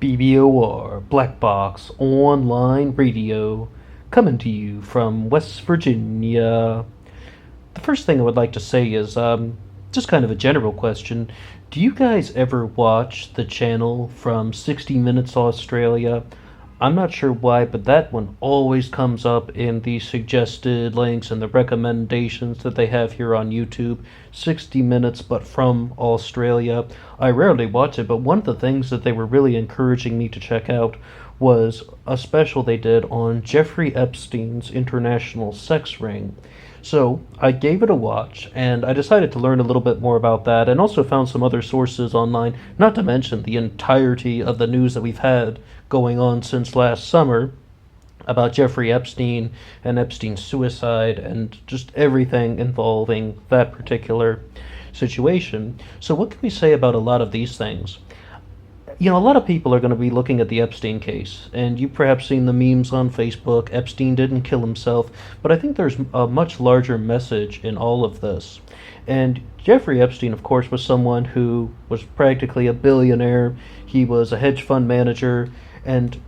BBOR, Black Box Online Radio, coming to you from West Virginia. The first thing I would like to say is just kind of a general question. Do you guys ever watch the channel from 60 Minutes Australia? I'm not sure why, but that one always comes up in the suggested links and the recommendations that they have here on YouTube. 60 Minutes, but from Australia. I rarely watch it, but one of the things that they were really encouraging me to check out was a special they did on Jeffrey Epstein's international sex ring. So I gave it a watch, and I decided to learn a little bit more about that, and also found some other sources online, not to mention the entirety of the news that we've had going on since last summer about Jeffrey Epstein and Epstein's suicide and just everything involving that particular situation. So what can we say about a lot of these things? A lot of people are going to be looking at the Epstein case, and you've perhaps seen the memes on Facebook. Epstein didn't kill himself, but I think there's a much larger message in all of this. And Jeffrey Epstein, of course, was someone who was practically a billionaire. He was a hedge fund manager, and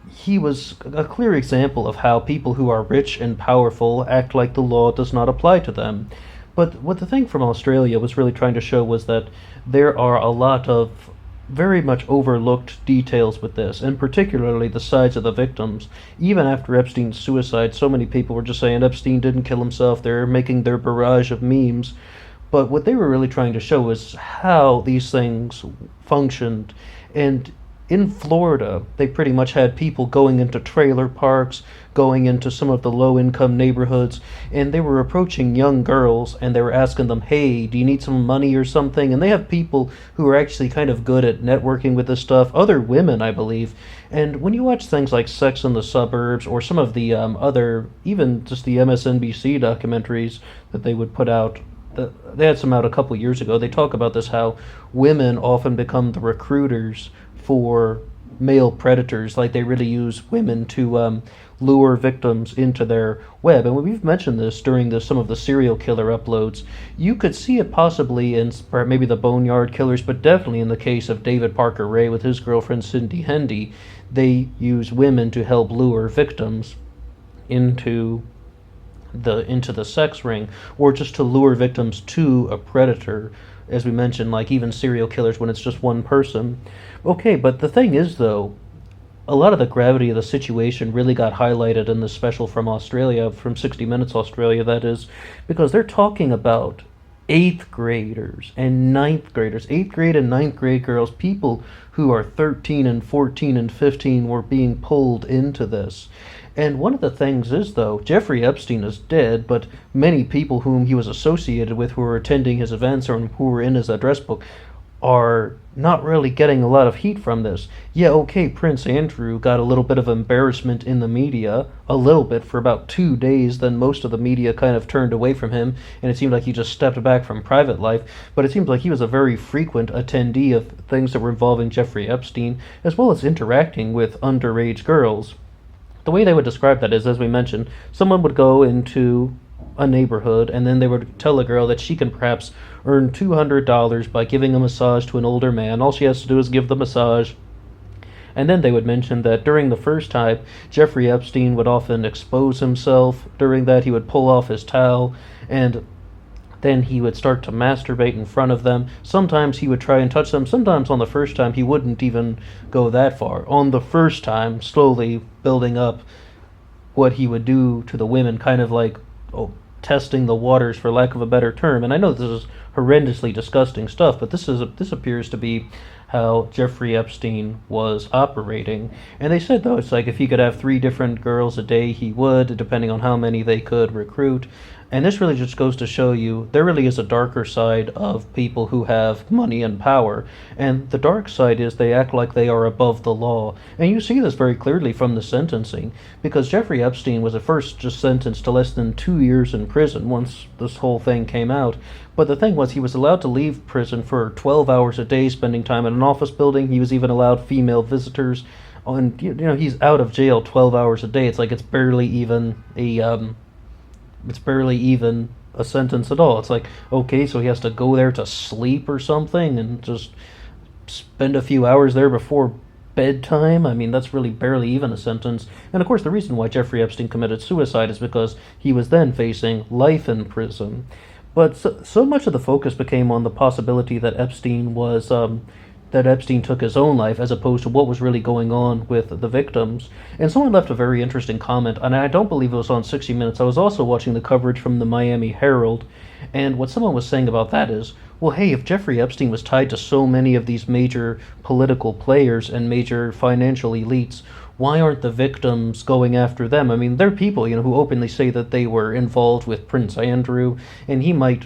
he was a clear example of how people who are rich and powerful act like the law does not apply to them. But what the thing from Australia was really trying to show was that there are a lot of very much overlooked details with this, and particularly the sides of the victims. Even after Epstein's suicide, so many people were just saying Epstein didn't kill himself. They're making their barrage of memes. But what they were really trying to show is how these things functioned. And in Florida, they pretty much had people going into trailer parks, going into some of the low-income neighborhoods, and they were approaching young girls, and they were asking them, hey, do you need some money or something? And they have people who are actually kind of good at networking with this stuff, other women, I believe. And when you watch things like Sex in the Suburbs, or some of the other, even just the MSNBC documentaries that they would put out, they had some out a couple years ago, they talk about this, how women often become the recruiters for male predators. Like, they really use women to lure victims into their web. And we've mentioned this during some of the serial killer uploads. You could see it possibly in maybe the Boneyard Killers, but definitely in the case of David Parker Ray with his girlfriend Cindy Hendy. They use women to help lure victims into the sex ring, or just to lure victims to a predator, as we mentioned, like even serial killers when it's just one person. Okay, but the thing is, though, a lot of the gravity of the situation really got highlighted in the special from Australia, from 60 Minutes Australia, that is, because they're talking about 8th graders and 9th graders, 8th grade and 9th grade girls, people who are 13 and 14 and 15 were being pulled into this. And one of the things is, though, Jeffrey Epstein is dead, but many people whom he was associated with, who were attending his events or who were in his address book, are not really getting a lot of heat from this. Yeah, okay, Prince Andrew got a little bit of embarrassment in the media, a little bit, for about 2 days, then most of the media kind of turned away from him, and it seemed like he just stepped back from private life. But it seems like he was a very frequent attendee of things that were involving Jeffrey Epstein, as well as interacting with underage girls. The way they would describe that is, as we mentioned, someone would go into a neighborhood, and then they would tell a girl that she can perhaps earn $200 by giving a massage to an older man. All she has to do is give the massage. And then they would mention that during the first time, Jeffrey Epstein would often expose himself. During that, he would pull off his towel, and then he would start to masturbate in front of them. Sometimes he would try and touch them. Sometimes on the first time, he wouldn't even go that far. On the first time, slowly building up what he would do to the women, kind of like testing the waters, for lack of a better term. And I know this is horrendously disgusting stuff, but this appears to be how Jeffrey Epstein was operating. And they said, though, it's like if he could have 3 different girls a day, he would, depending on how many they could recruit. And this really just goes to show you there really is a darker side of people who have money and power. And the dark side is they act like they are above the law. And you see this very clearly from the sentencing, because Jeffrey Epstein was at first just sentenced to less than 2 years in prison once this whole thing came out. But the thing was, he was allowed to leave prison for 12 hours a day, spending time in an office building. He was even allowed female visitors. And, he's out of jail 12 hours a day. It's like it's barely even a sentence at all. It's like, okay, so he has to go there to sleep or something and just spend a few hours there before bedtime. I mean, that's really barely even a sentence. And of course, the reason why Jeffrey Epstein committed suicide is because he was then facing life in prison. But so much of the focus became on the possibility that Epstein took his own life as opposed to what was really going on with the victims. And someone left a very interesting comment, and I don't believe it was on 60 Minutes. I was also watching the coverage from the Miami Herald, and what someone was saying about that is, well, hey, if Jeffrey Epstein was tied to so many of these major political players and major financial elites, why aren't the victims going after them? I mean, they're people, who openly say that they were involved with Prince Andrew, and he might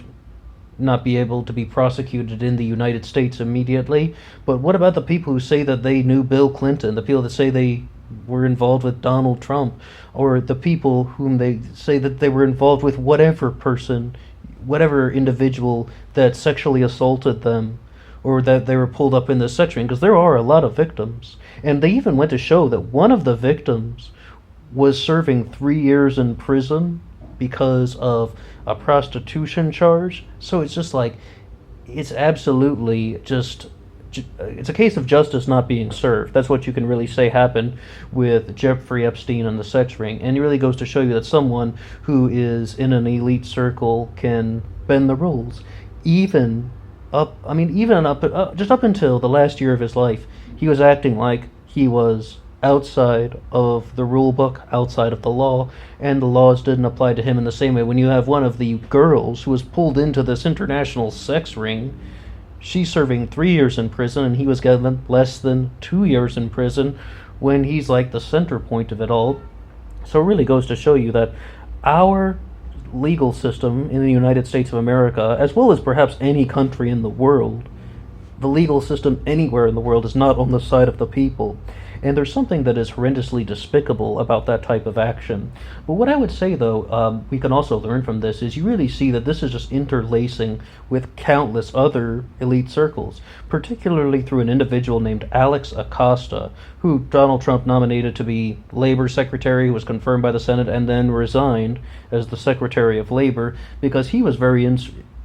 not be able to be prosecuted in the United States immediately. But what about the people who say that they knew Bill Clinton, the people that say they were involved with Donald Trump, or the people whom they say that they were involved with whatever person, whatever individual that sexually assaulted them, or that they were pulled up in this sex ring? Because there are a lot of victims. And they even went to show that one of the victims was serving 3 years in prison because of a prostitution charge. So it's just like, it's absolutely just, it's a case of justice not being served. That's what you can really say happened with Jeffrey Epstein and the sex ring. And it really goes to show you that someone who is in an elite circle can bend the rules. Just up until the last year of his life, he was acting like he was outside of the rule book, outside of the law, and the laws didn't apply to him in the same way. When you have one of the girls who was pulled into this international sex ring, she's serving 3 years in prison, and he was given less than 2 years in prison when he's like the center point of it all. So it really goes to show you that our legal system in the United States of America, as well as perhaps any country in the world, the legal system anywhere in the world is not on the side of the people. And there's something that is horrendously despicable about that type of action. But what I would say, though, we can also learn from this is you really see that this is just interlacing with countless other elite circles, particularly through an individual named Alex Acosta, who Donald Trump nominated to be Labor Secretary, was confirmed by the Senate, and then resigned as the Secretary of Labor because he was very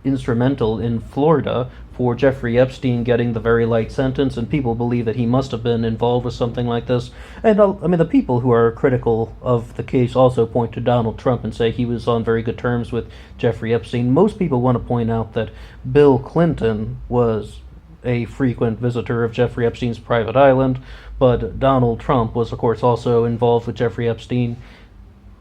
instrumental in Florida for Jeffrey Epstein getting the very light sentence, and people believe that he must have been involved with something like this. And the people who are critical of the case also point to Donald Trump and say he was on very good terms with Jeffrey Epstein. Most people want to point out that Bill Clinton was a frequent visitor of Jeffrey Epstein's private island, but Donald Trump was, of course, also involved with Jeffrey Epstein.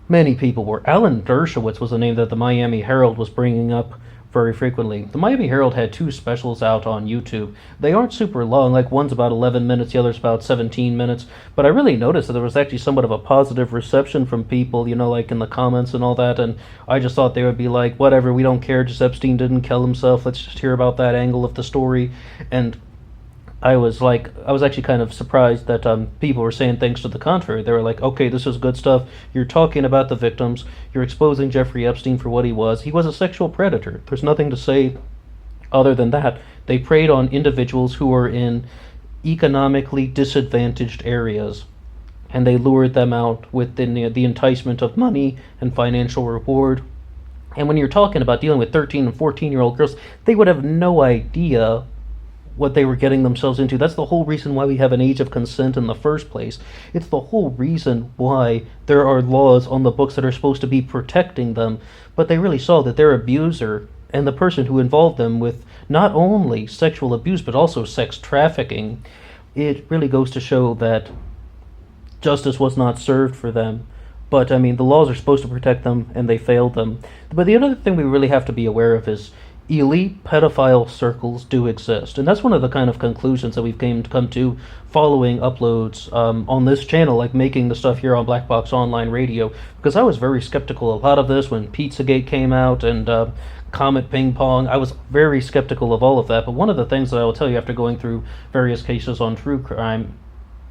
Many people were. Alan Dershowitz was a name that the Miami Herald was bringing up very frequently. The Miami Herald had 2 specials out on YouTube. They aren't super long, like one's about 11 minutes, the other's about 17 minutes, but I really noticed that there was actually somewhat of a positive reception from people, like in the comments and all that, and I just thought they would be like, whatever, we don't care, just Epstein didn't kill himself, let's just hear about that angle of the story. And I was actually kind of surprised that people were saying things to the contrary. They were like, okay, this is good stuff. You're talking about the victims. You're exposing Jeffrey Epstein for what he was. He was a sexual predator. There's nothing to say other than that. They preyed on individuals who were in economically disadvantaged areas, and they lured them out with the enticement of money and financial reward. And when you're talking about dealing with 13 and 14-year-old girls, they would have no idea what they were getting themselves into. That's the whole reason why we have an age of consent in the first place. It's the whole reason why there are laws on the books that are supposed to be protecting them, but they really saw that their abuser and the person who involved them with not only sexual abuse but also sex trafficking, it really goes to show that justice was not served for them. But the laws are supposed to protect them, and they failed them. But the other thing we really have to be aware of is elite pedophile circles do exist, and that's one of the kind of conclusions that we've come to following uploads on this channel, like making the stuff here on Black Box Online Radio, because I was very skeptical of a lot of this when Pizzagate came out and Comet Ping Pong. I was very skeptical of all of that, but one of the things that I will tell you after going through various cases on true crime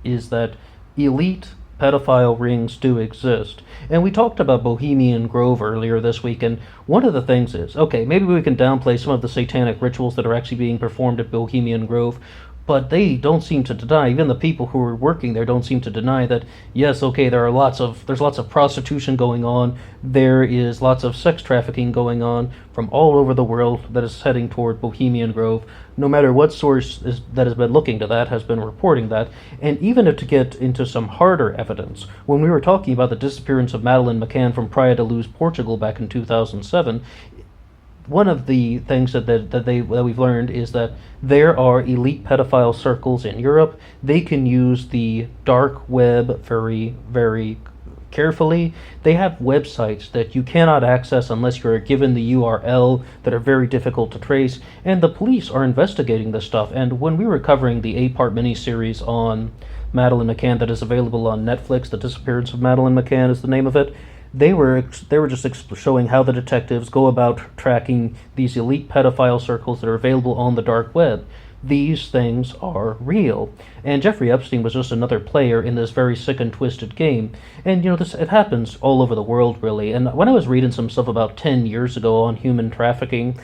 is that elite pedophile rings do exist. And we talked about Bohemian Grove earlier this week, and one of the things is, okay, maybe we can downplay some of the satanic rituals that are actually being performed at Bohemian Grove, but they don't seem to deny, even the people who are working there don't seem to deny that, yes, okay, there's lots of prostitution going on, there is lots of sex trafficking going on from all over the world that is heading toward Bohemian Grove. No matter what source that has been looking to that has been reporting that. And even if to get into some harder evidence, when we were talking about the disappearance of Madeleine McCann from Praia da Luz, Portugal back in 2007, one of the things that we've learned is that there are elite pedophile circles in Europe. They can use the dark web very carefully. They have websites that you cannot access unless you're given the URL that are very difficult to trace, and the police are investigating this stuff. And when we were covering the 8-part miniseries on Madeleine McCann that is available on Netflix, The Disappearance of Madeleine McCann is the name of it, they were just showing how the detectives go about tracking these elite pedophile circles that are available on the dark web. These things are real, and Jeffrey Epstein was just another player in this very sick and twisted game. And it happens all over the world, really. And when I was reading some stuff about 10 years ago on human trafficking,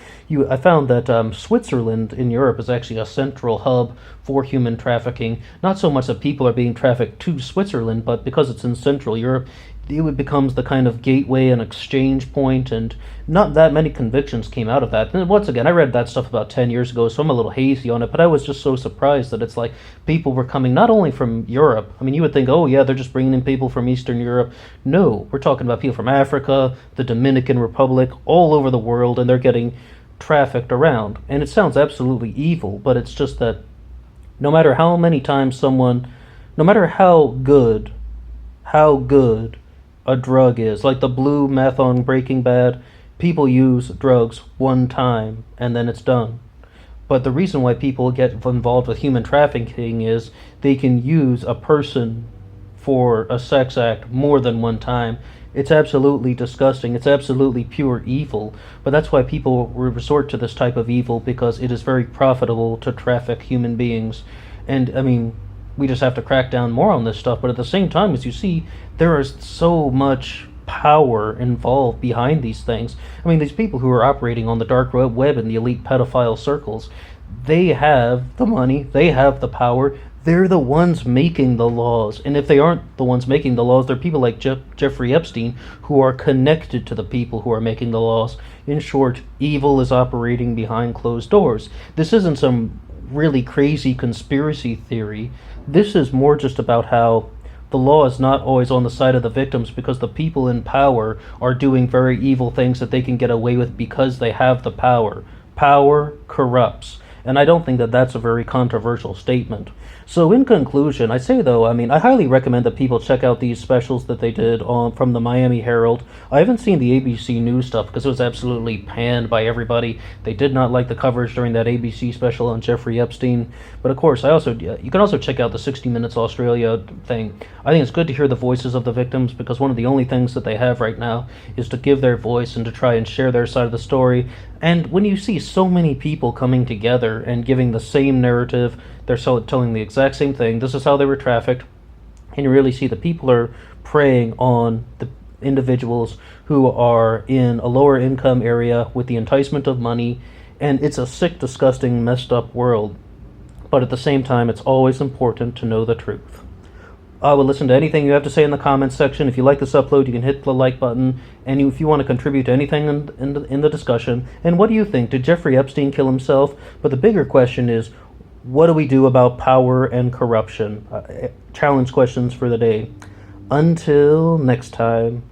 I found that Switzerland in Europe is actually a central hub for human trafficking. Not so much that people are being trafficked to Switzerland, but because it's in Central Europe, it becomes the kind of gateway and exchange point, and not that many convictions came out of that. And once again, I read that stuff about 10 years ago, so I'm a little hazy on it, but I was just so surprised that it's like people were coming not only from Europe. I mean, you would think, oh yeah, they're just bringing in people from Eastern Europe. No, we're talking about people from Africa, the Dominican Republic, all over the world, and they're getting trafficked around. And it sounds absolutely evil, but it's just that no matter how many times someone, no matter how good a drug is, like the blue meth on Breaking Bad, people use drugs one time and then it's done. But the reason why people get involved with human trafficking is they can use a person for a sex act more than one time. It's absolutely disgusting. It's absolutely pure evil. But that's why people resort to this type of evil, because it is very profitable to traffic human beings. And I mean, we just have to crack down more on this stuff. But at the same time, as you see, there is so much power involved behind these things. I mean, these people who are operating on the dark web and the elite pedophile circles, they have the money, they have the power, they're the ones making the laws. And if they aren't the ones making the laws, they're people like Jeffrey Epstein who are connected to the people who are making the laws. In short, evil is operating behind closed doors. This isn't some really crazy conspiracy theory. This is more just about how the law is not always on the side of the victims, because the people in power are doing very evil things that they can get away with because they have the power. Power corrupts. And I don't think that that's a very controversial statement. So in conclusion, I say though, I mean, I highly recommend that people check out these specials that they did from the Miami Herald. I haven't seen the ABC News stuff because it was absolutely panned by everybody. They did not like the coverage during that ABC special on Jeffrey Epstein. But of course, you can also check out the 60 Minutes Australia thing. I think it's good to hear the voices of the victims, because one of the only things that they have right now is to give their voice and to try and share their side of the story. And when you see so many people coming together and giving the same narrative, they're telling the exact same thing. This is how they were trafficked. And you really see that people are preying on the individuals who are in a lower income area with the enticement of money. And it's a sick, disgusting, messed up world. But at the same time, it's always important to know the truth. I will listen to anything you have to say in the comments section. If you like this upload, you can hit the like button. And if you want to contribute to anything in the discussion. And what do you think? Did Jeffrey Epstein kill himself? But the bigger question is, what do we do about power and corruption? Challenge questions for the day. Until next time.